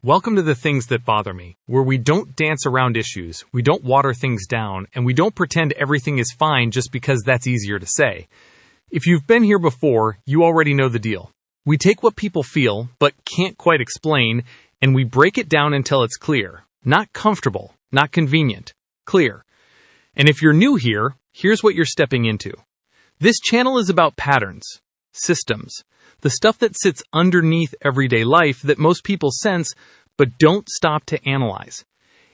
Welcome to The Things That Bother Me, where we don't dance around issues, we don't water things down, and we don't pretend everything is fine just because that's easier to say. If you've been here before, you already know the deal. We take what people feel, but can't quite explain, and we break it down until it's clear. Not comfortable, not convenient, clear. And if you're new here, here's what you're stepping into. This channel is about patterns, systems, the stuff that sits underneath everyday life that most people sense but don't stop to analyze.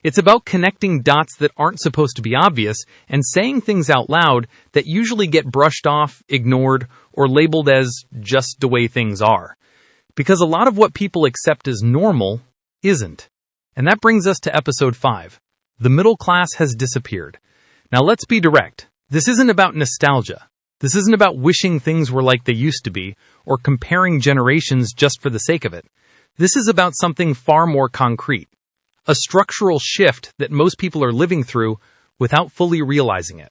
It's about connecting dots that aren't supposed to be obvious and saying things out loud that usually get brushed off, ignored, or labeled as just the way things are. Because a lot of what people accept as normal isn't. And that brings us to episode 5. The middle class has disappeared. Now let's be direct. This isn't about nostalgia. This isn't about wishing things were like they used to be, or comparing generations just for the sake of it. This is about something far more concrete. A structural shift that most people are living through without fully realizing it.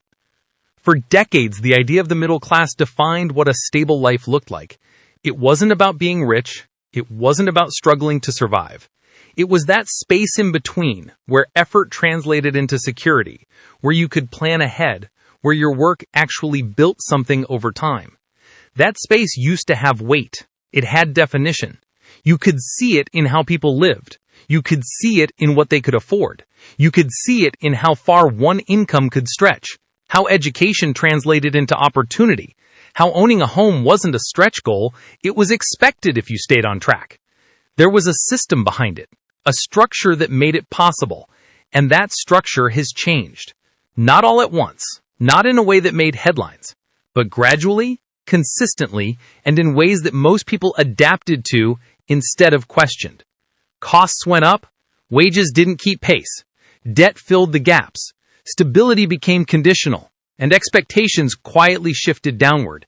For decades, the idea of the middle class defined what a stable life looked like. It wasn't about being rich. It wasn't about struggling to survive. It was that space in between, where effort translated into security, where you could plan ahead, where your work actually built something over time. That space used to have weight. It had definition. You could see it in how people lived. You could see it in what they could afford. You could see it in how far one income could stretch, how education translated into opportunity, how owning a home wasn't a stretch goal, it was expected if you stayed on track. There was a system behind it, a structure that made it possible, and that structure has changed. Not all at once. Not in a way that made headlines, but gradually, consistently, and in ways that most people adapted to instead of questioned. Costs went up, wages didn't keep pace, debt filled the gaps, stability became conditional, and expectations quietly shifted downward.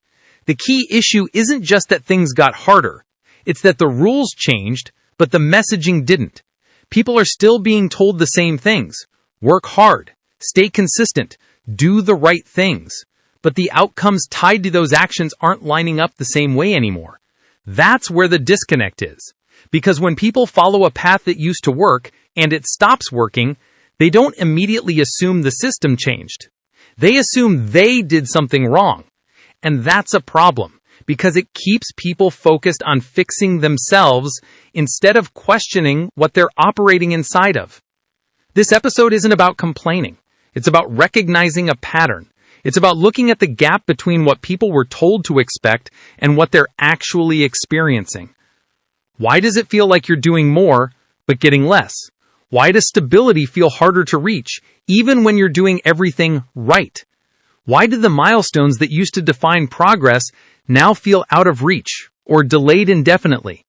The key issue isn't just that things got harder, it's that the rules changed, but the messaging didn't. People are still being told the same things. Work hard, stay consistent, do the right things, but the outcomes tied to those actions aren't lining up the same way anymore. That's where the disconnect is. Because when people follow a path that used to work and it stops working, they don't immediately assume the system changed. They assume they did something wrong. And that's a problem, because it keeps people focused on fixing themselves instead of questioning what they're operating inside of. This episode isn't about complaining. It's about recognizing a pattern. It's about looking at the gap between what people were told to expect and what they're actually experiencing. Why does it feel like you're doing more, but getting less? Why does stability feel harder to reach, even when you're doing everything right? Why do the milestones that used to define progress now feel out of reach or delayed indefinitely?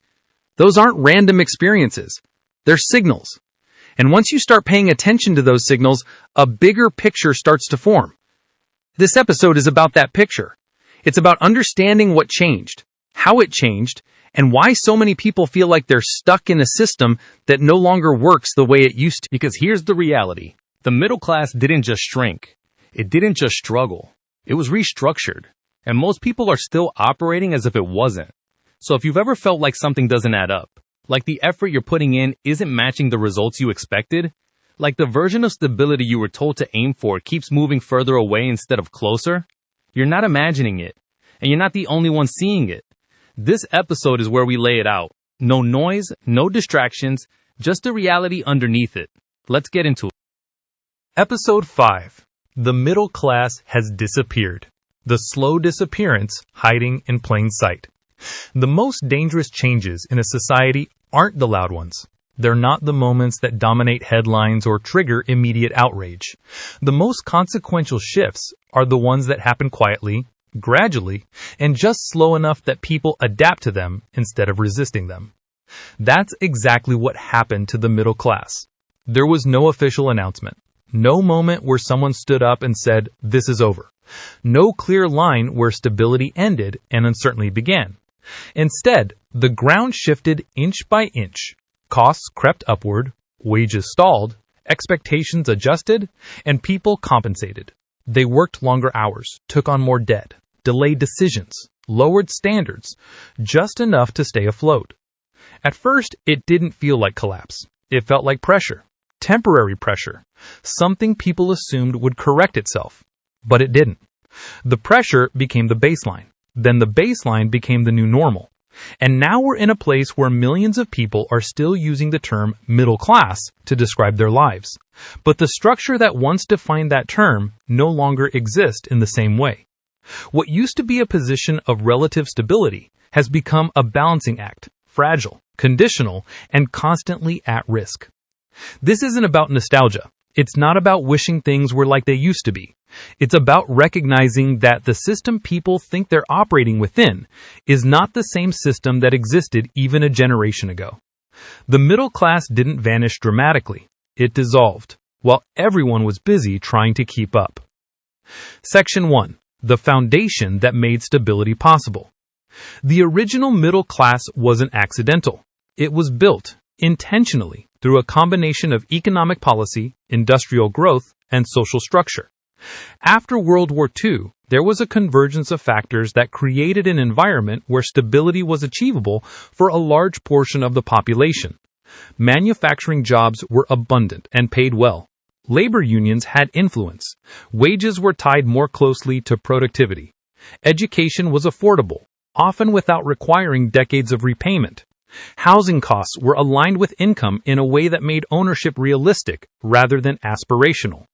Those aren't random experiences. They're signals. And once you start paying attention to those signals, a bigger picture starts to form. This episode is about that picture. It's about understanding what changed, how it changed, and why so many people feel like they're stuck in a system that no longer works the way it used to. Because here's the reality. The middle class didn't just shrink. It didn't just struggle. It was restructured. And most people are still operating as if it wasn't. So if you've ever felt like something doesn't add up, like the effort you're putting in isn't matching the results you expected, like the version of stability you were told to aim for keeps moving further away instead of closer, you're not imagining it, and you're not the only one seeing it. This episode is where we lay it out. No noise, no distractions, just the reality underneath it. Let's get into it. Episode 5. The middle class has disappeared. The slow disappearance hiding in plain sight. The most dangerous changes in a society aren't the loud ones. They're not the moments that dominate headlines or trigger immediate outrage. The most consequential shifts are the ones that happen quietly, gradually, and just slow enough that people adapt to them instead of resisting them. That's exactly what happened to the middle class. There was no official announcement. No moment where someone stood up and said, "This is over." No clear line where stability ended and uncertainty began. Instead, the ground shifted inch by inch. Costs crept upward, wages stalled, expectations adjusted, and people compensated. They worked longer hours, took on more debt, delayed decisions, lowered standards, just enough to stay afloat. At first, it didn't feel like collapse. It felt like pressure. Temporary pressure. Something people assumed would correct itself. But it didn't. The pressure became the baseline. Then the baseline became the new normal. And now we're in a place where millions of people are still using the term middle class to describe their lives. But the structure that once defined that term no longer exists in the same way. What used to be a position of relative stability has become a balancing act, fragile, conditional, and constantly at risk. This isn't about nostalgia. It's not about wishing things were like they used to be. It's about recognizing that the system people think they're operating within is not the same system that existed even a generation ago. The middle class didn't vanish dramatically. It dissolved, while everyone was busy trying to keep up. Section 1. The foundation that made stability possible. The original middle class wasn't accidental. It was built, intentionally, through a combination of economic policy, industrial growth, and social structure. After World War II, there was a convergence of factors that created an environment where stability was achievable for a large portion of the population. Manufacturing jobs were abundant and paid well. Labor unions had influence. Wages were tied more closely to productivity. Education was affordable, often without requiring decades of repayment. Housing costs were aligned with income in a way that made ownership realistic rather than aspirational.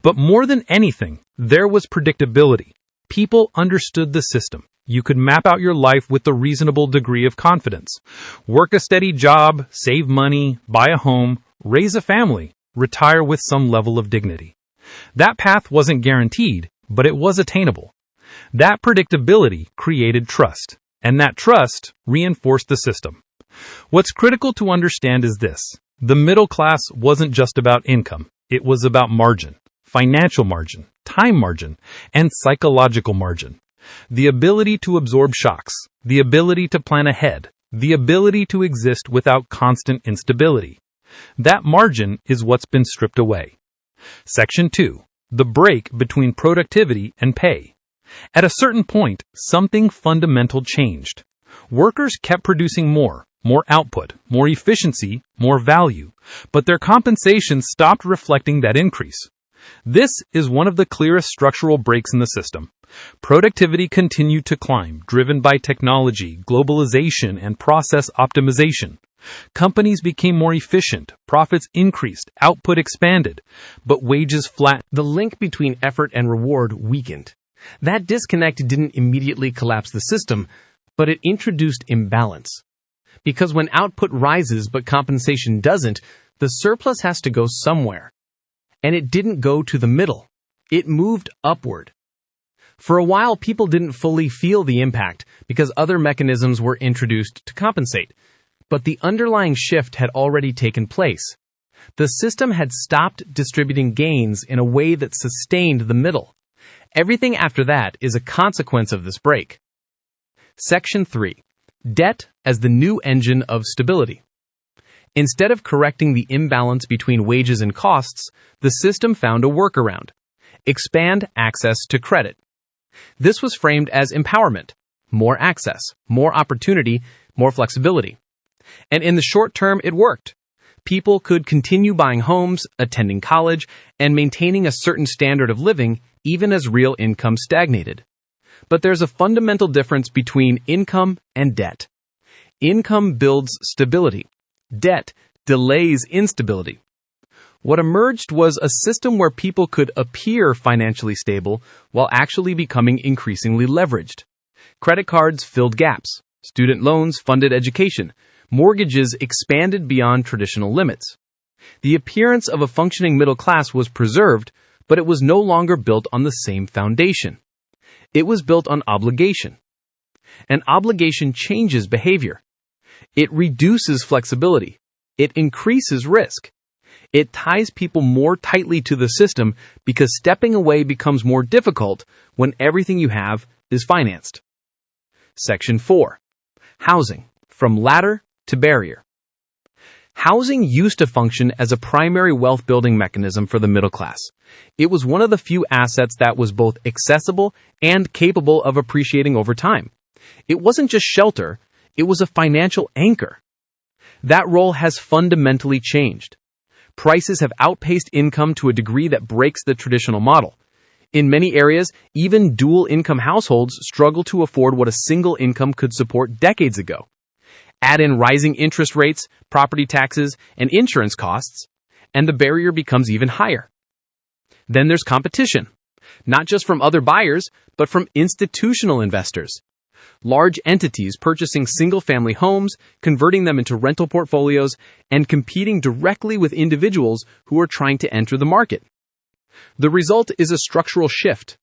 But more than anything, there was predictability. People understood the system. You could map out your life with a reasonable degree of confidence. Work a steady job, save money, buy a home, raise a family, retire with some level of dignity. That path wasn't guaranteed, but it was attainable. That predictability created trust, and that trust reinforced the system. What's critical to understand is this. The middle class wasn't just about income. It was about margin, financial margin, time margin, and psychological margin. The ability to absorb shocks, the ability to plan ahead, the ability to exist without constant instability. That margin is what's been stripped away. Section 2. The break between productivity and pay. At a certain point, something fundamental changed. Workers kept producing more output, more efficiency, more value, but their compensation stopped reflecting that increase. This is one of the clearest structural breaks in the system. Productivity continued to climb, driven by technology, globalization, and process optimization. Companies became more efficient, profits increased, output expanded, but wages flattened. The link between effort and reward weakened. That disconnect didn't immediately collapse the system, but it introduced imbalance. Because when output rises but compensation doesn't, the surplus has to go somewhere. And it didn't go to the middle. It moved upward. For a while, people didn't fully feel the impact because other mechanisms were introduced to compensate. But the underlying shift had already taken place. The system had stopped distributing gains in a way that sustained the middle. Everything after that is a consequence of this break. Section 3. Debt as the new engine of stability. Instead of correcting the imbalance between wages and costs, the system found a workaround. Expand access to credit. This was framed as empowerment. More access, more opportunity, more flexibility. And in the short term, it worked. People could continue buying homes, attending college, and maintaining a certain standard of living even as real income stagnated. But there's a fundamental difference between income and debt. Income builds stability. Debt delays instability. What emerged was a system where people could appear financially stable while actually becoming increasingly leveraged. Credit cards filled gaps. Student loans funded education. Mortgages expanded beyond traditional limits. The appearance of a functioning middle class was preserved, but it was no longer built on the same foundation. It was built on obligation. An obligation changes behavior. It reduces flexibility. It increases risk. It ties people more tightly to the system because stepping away becomes more difficult when everything you have is financed. Section 4. Housing, from ladder to barrier. Housing used to function as a primary wealth-building mechanism for the middle class. It was one of the few assets that was both accessible and capable of appreciating over time. It wasn't just shelter, it was a financial anchor. That role has fundamentally changed. Prices have outpaced income to a degree that breaks the traditional model. In many areas, even dual-income households struggle to afford what a single income could support decades ago. Add in rising interest rates, property taxes, and insurance costs, and the barrier becomes even higher. Then there's competition, not just from other buyers, but from institutional investors. Large entities purchasing single-family homes, converting them into rental portfolios, and competing directly with individuals who are trying to enter the market. The result is a structural shift.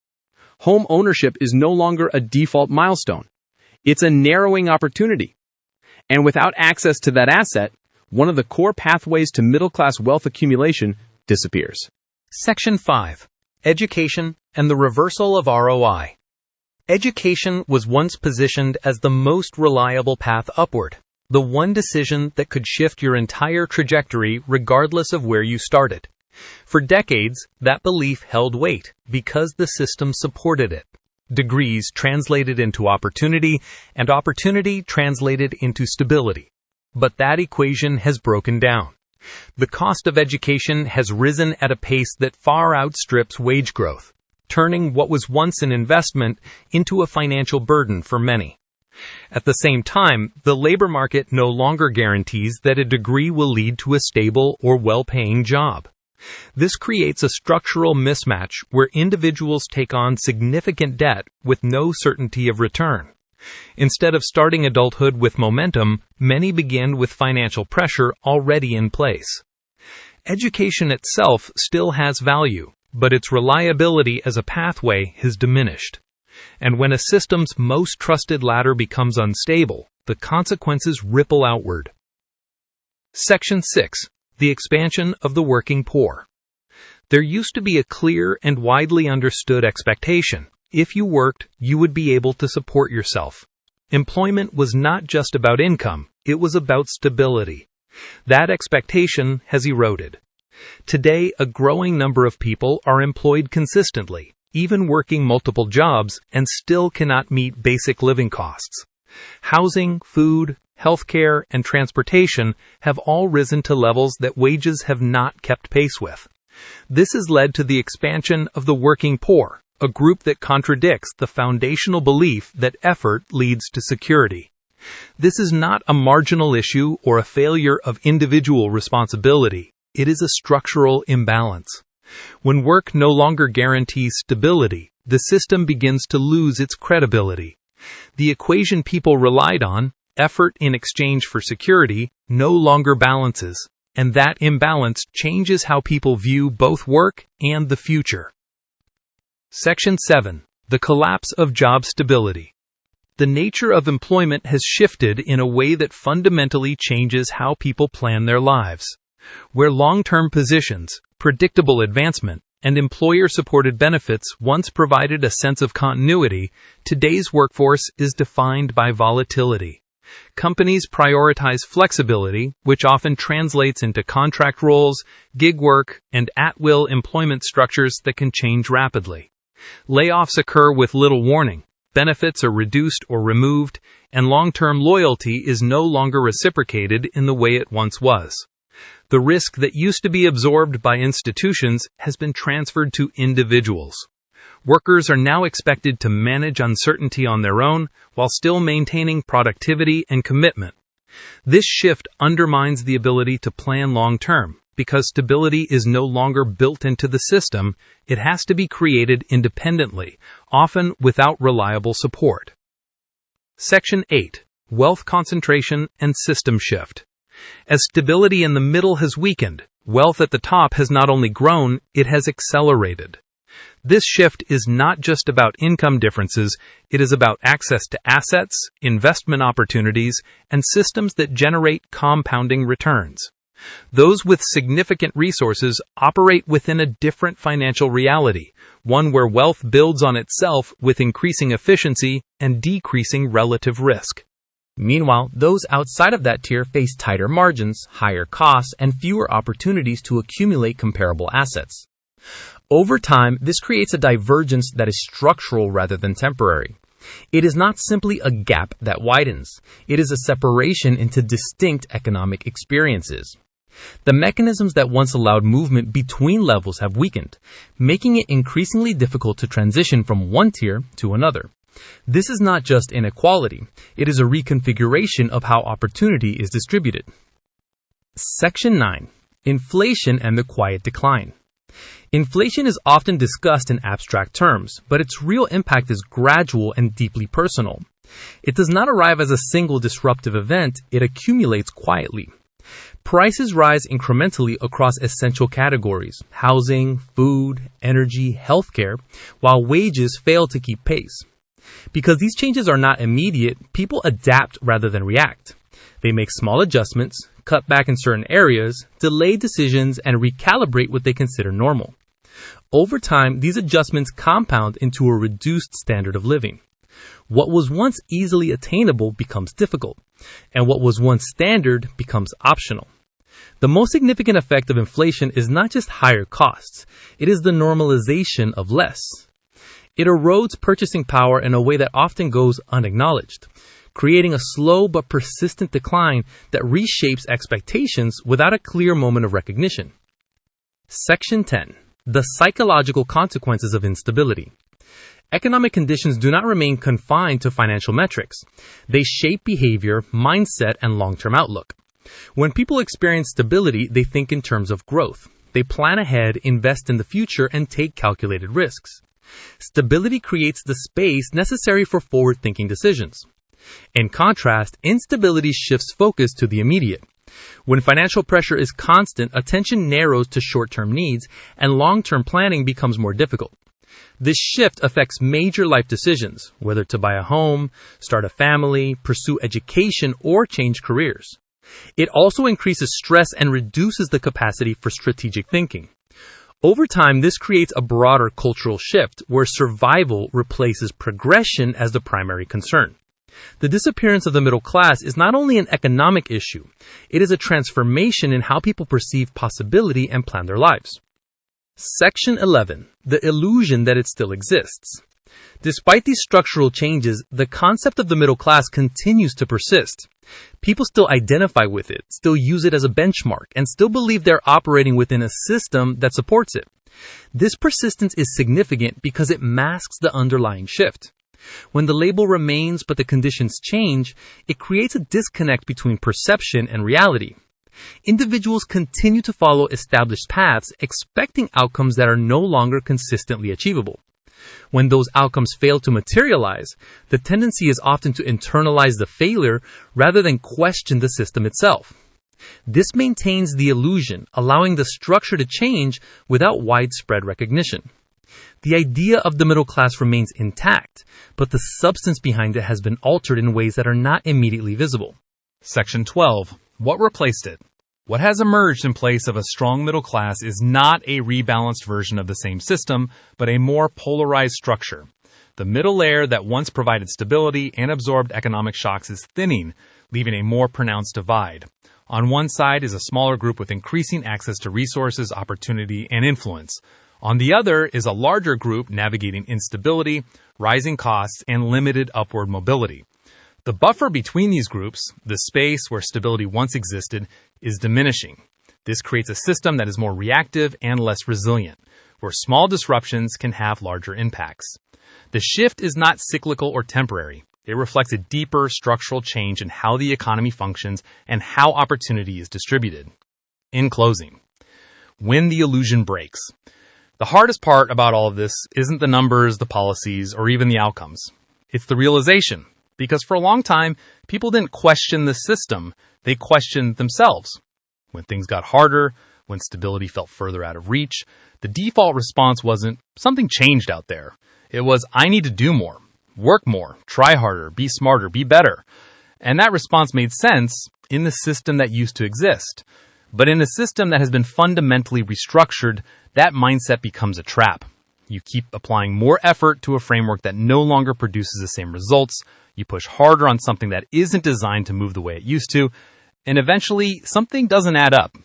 Home ownership is no longer a default milestone. It's a narrowing opportunity. And without access to that asset, one of the core pathways to middle-class wealth accumulation disappears. Section 5. Education and the Reversal of ROI. Education was once positioned as the most reliable path upward, the one decision that could shift your entire trajectory regardless of where you started. For decades, that belief held weight because the system supported it. Degrees translated into opportunity, and opportunity translated into stability. But that equation has broken down. The cost of education has risen at a pace that far outstrips wage growth, turning what was once an investment into a financial burden for many. At the same time, the labor market no longer guarantees that a degree will lead to a stable or well-paying job. This creates a structural mismatch where individuals take on significant debt with no certainty of return. Instead of starting adulthood with momentum, many begin with financial pressure already in place. Education itself still has value, but its reliability as a pathway has diminished. And when a system's most trusted ladder becomes unstable, the consequences ripple outward. Section 6. The expansion of the working poor. There used to be a clear and widely understood expectation. If you worked, you would be able to support yourself. Employment was not just about income, it was about stability. That expectation has eroded. Today, a growing number of people are employed consistently, even working multiple jobs, and still cannot meet basic living costs. Housing, food, healthcare, and transportation have all risen to levels that wages have not kept pace with. This has led to the expansion of the working poor, a group that contradicts the foundational belief that effort leads to security. This is not a marginal issue or a failure of individual responsibility. It is a structural imbalance. When work no longer guarantees stability, the system begins to lose its credibility. The equation people relied on, effort in exchange for security, no longer balances, and that imbalance changes how people view both work and the future. Section 7. The collapse of job stability. The nature of employment has shifted in a way that fundamentally changes how people plan their lives. Where long-term positions, predictable advancement, and employer-supported benefits once provided a sense of continuity, today's workforce is defined by volatility. Companies prioritize flexibility, which often translates into contract roles, gig work, and at-will employment structures that can change rapidly. Layoffs occur with little warning, benefits are reduced or removed, and long-term loyalty is no longer reciprocated in the way it once was. The risk that used to be absorbed by institutions has been transferred to individuals. Workers are now expected to manage uncertainty on their own while still maintaining productivity and commitment. This shift undermines the ability to plan long-term, because stability is no longer built into the system. It has to be created independently, often without reliable support. Section 8. Wealth concentration and system shift. As stability in the middle has weakened, wealth at the top has not only grown, it has accelerated. This shift is not just about income differences, it is about access to assets, investment opportunities, and systems that generate compounding returns. Those with significant resources operate within a different financial reality, one where wealth builds on itself with increasing efficiency and decreasing relative risk. Meanwhile, those outside of that tier face tighter margins, higher costs, and fewer opportunities to accumulate comparable assets. Over time, this creates a divergence that is structural rather than temporary. It is not simply a gap that widens. It is a separation into distinct economic experiences. The mechanisms that once allowed movement between levels have weakened, making it increasingly difficult to transition from one tier to another. This is not just inequality, it is a reconfiguration of how opportunity is distributed. Section 9. Inflation and the quiet decline. Inflation is often discussed in abstract terms, but its real impact is gradual and deeply personal. It does not arrive as a single disruptive event, it accumulates quietly. Prices rise incrementally across essential categories, housing, food, energy, healthcare, while wages fail to keep pace. Because these changes are not immediate, people adapt rather than react. They make small adjustments, cut back in certain areas, delay decisions, and recalibrate what they consider normal. Over time, these adjustments compound into a reduced standard of living. What was once easily attainable becomes difficult, and what was once standard becomes optional. The most significant effect of inflation is not just higher costs, it is the normalization of less. It erodes purchasing power in a way that often goes unacknowledged, creating a slow but persistent decline that reshapes expectations without a clear moment of recognition. Section 10. The psychological consequences of instability. Economic conditions do not remain confined to financial metrics. They shape behavior, mindset, and long-term outlook. When people experience stability, they think in terms of growth. They plan ahead, invest in the future, and take calculated risks. Stability creates the space necessary for forward-thinking decisions. In contrast, instability shifts focus to the immediate. When financial pressure is constant, attention narrows to short-term needs, and long-term planning becomes more difficult. This shift affects major life decisions, whether to buy a home, start a family, pursue education, or change careers. It also increases stress and reduces the capacity for strategic thinking. Over time, this creates a broader cultural shift where survival replaces progression as the primary concern. The disappearance of the middle class is not only an economic issue, it is a transformation in how people perceive possibility and plan their lives. Section 11. The illusion that it still exists. Despite these structural changes, the concept of the middle class continues to persist. People still identify with it, still use it as a benchmark, and still believe they're operating within a system that supports it. This persistence is significant because it masks the underlying shift. When the label remains but the conditions change, it creates a disconnect between perception and reality. Individuals continue to follow established paths, expecting outcomes that are no longer consistently achievable. When those outcomes fail to materialize, the tendency is often to internalize the failure rather than question the system itself. This maintains the illusion, allowing the structure to change without widespread recognition. The idea of the middle class remains intact, but the substance behind it has been altered in ways that are not immediately visible. Section 12. What replaced it? What has emerged in place of a strong middle class is not a rebalanced version of the same system, but a more polarized structure. The middle layer that once provided stability and absorbed economic shocks is thinning, leaving a more pronounced divide. On one side is a smaller group with increasing access to resources, opportunity, and influence. On the other is a larger group navigating instability, rising costs, and limited upward mobility. The buffer between these groups, the space where stability once existed, is diminishing. This creates a system that is more reactive and less resilient, where small disruptions can have larger impacts. The shift is not cyclical or temporary. It reflects a deeper structural change in how the economy functions and how opportunity is distributed. In closing, when the illusion breaks. The hardest part about all of this isn't the numbers, the policies, or even the outcomes. It's the realization. Because for a long time, people didn't question the system, they questioned themselves. When things got harder, when stability felt further out of reach, the default response wasn't, something changed out there. It was, I need to do more, work more, try harder, be smarter, be better. And that response made sense in the system that used to exist. But in a system that has been fundamentally restructured, that mindset becomes a trap. You keep applying more effort to a framework that no longer produces the same results. You push harder on something that isn't designed to move the way it used to. And eventually, something doesn't add up.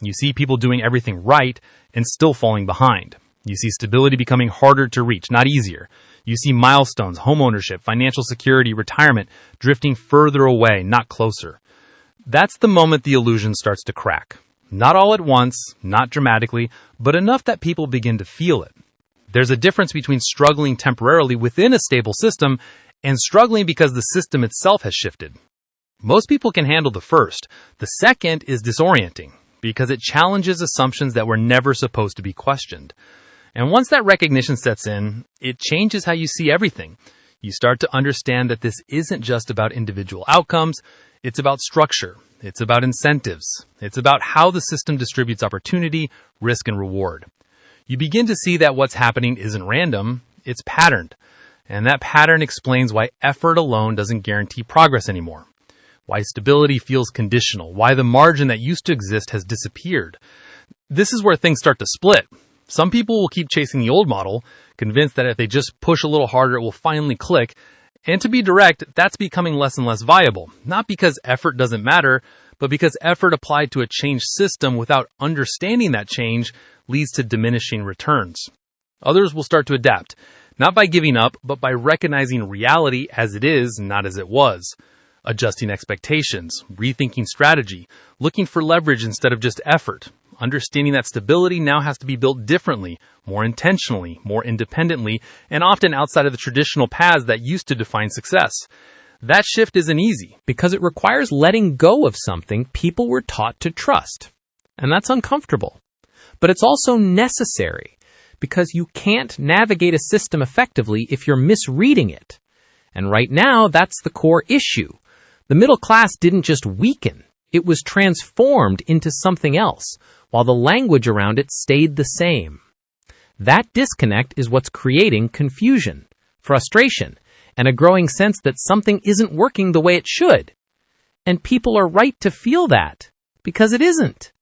You see people doing everything right and still falling behind. You see stability becoming harder to reach, not easier. You see milestones, homeownership, financial security, retirement drifting further away, not closer. That's the moment the illusion starts to crack. Not all at once, not dramatically, but enough that people begin to feel it. There's a difference between struggling temporarily within a stable system and struggling because the system itself has shifted. Most people can handle the first. The second is disorienting because it challenges assumptions that were never supposed to be questioned. And once that recognition sets in, it changes how you see everything. You start to understand that this isn't just about individual outcomes. It's about structure. It's about incentives. It's about how the system distributes opportunity, risk, and reward. You begin to see that what's happening isn't random, it's patterned. And that pattern explains why effort alone doesn't guarantee progress anymore. Why stability feels conditional. Why the margin that used to exist has disappeared. This is where things start to split. Some people will keep chasing the old model, convinced that if they just push a little harder, it will finally click. And to be direct, that's becoming less and less viable. Not because effort doesn't matter, but because effort applied to a changed system without understanding that change leads to diminishing returns. Others will start to adapt, not by giving up, but by recognizing reality as it is, not as it was. Adjusting expectations, rethinking strategy, looking for leverage instead of just effort. Understanding that stability now has to be built differently, more intentionally, more independently, and often outside of the traditional paths that used to define success. That shift isn't easy. Because it requires letting go of something people were taught to trust. And that's uncomfortable. But it's also necessary, because you can't navigate a system effectively if you're misreading it. And right now, that's the core issue. The middle class didn't just weaken. It was transformed into something else, while the language around it stayed the same. That disconnect is what's creating confusion, frustration, and a growing sense that something isn't working the way it should. And people are right to feel that, because it isn't.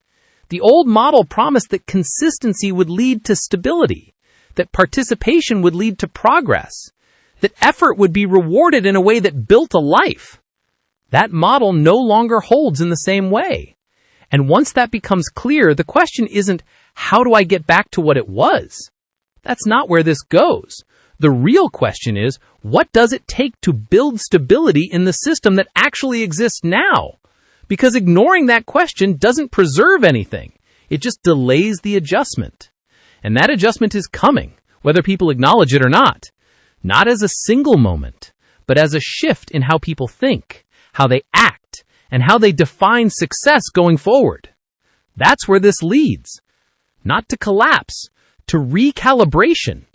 The old model promised that consistency would lead to stability, that participation would lead to progress, that effort would be rewarded in a way that built a life. That model no longer holds in the same way. And once that becomes clear, the question isn't, how do I get back to what it was? That's not where this goes. The real question is, what does it take to build stability in the system that actually exists now? Because ignoring that question doesn't preserve anything. It just delays the adjustment. And that adjustment is coming, whether people acknowledge it or not. Not as a single moment, but as a shift in how people think, how they act, and how they define success going forward. That's where this leads. Not to collapse, to recalibration.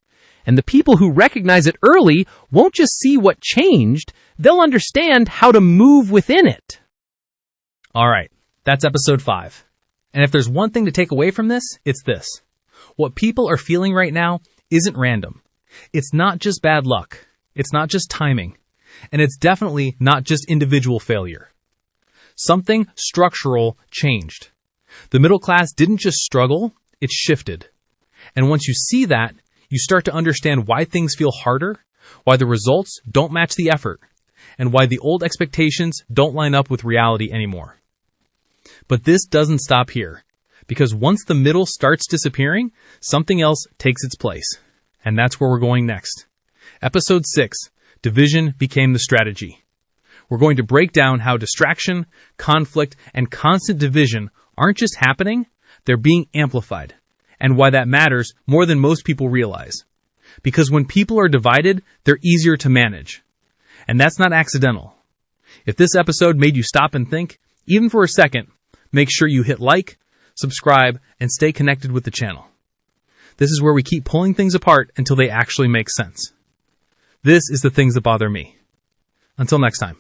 And the people who recognize it early won't just see what changed, they'll understand how to move within it. All right, that's episode 5. And if there's one thing to take away from this, it's this. What people are feeling right now isn't random. It's not just bad luck. It's not just timing. And it's definitely not just individual failure. Something structural changed. The middle class didn't just struggle, it shifted. And once you see that, you start to understand why things feel harder, why the results don't match the effort, and why the old expectations don't line up with reality anymore. But this doesn't stop here, because once the middle starts disappearing, something else takes its place. And that's where we're going next. Episode 6, Division Became the Strategy. We're going to break down how distraction, conflict, and constant division aren't just happening, they're being amplified, and why that matters more than most people realize. Because when people are divided, they're easier to manage. And that's not accidental. If this episode made you stop and think, even for a second, make sure you hit like, subscribe, and stay connected with the channel. This is where we keep pulling things apart until they actually make sense. This is The Things That Bother Me. Until next time.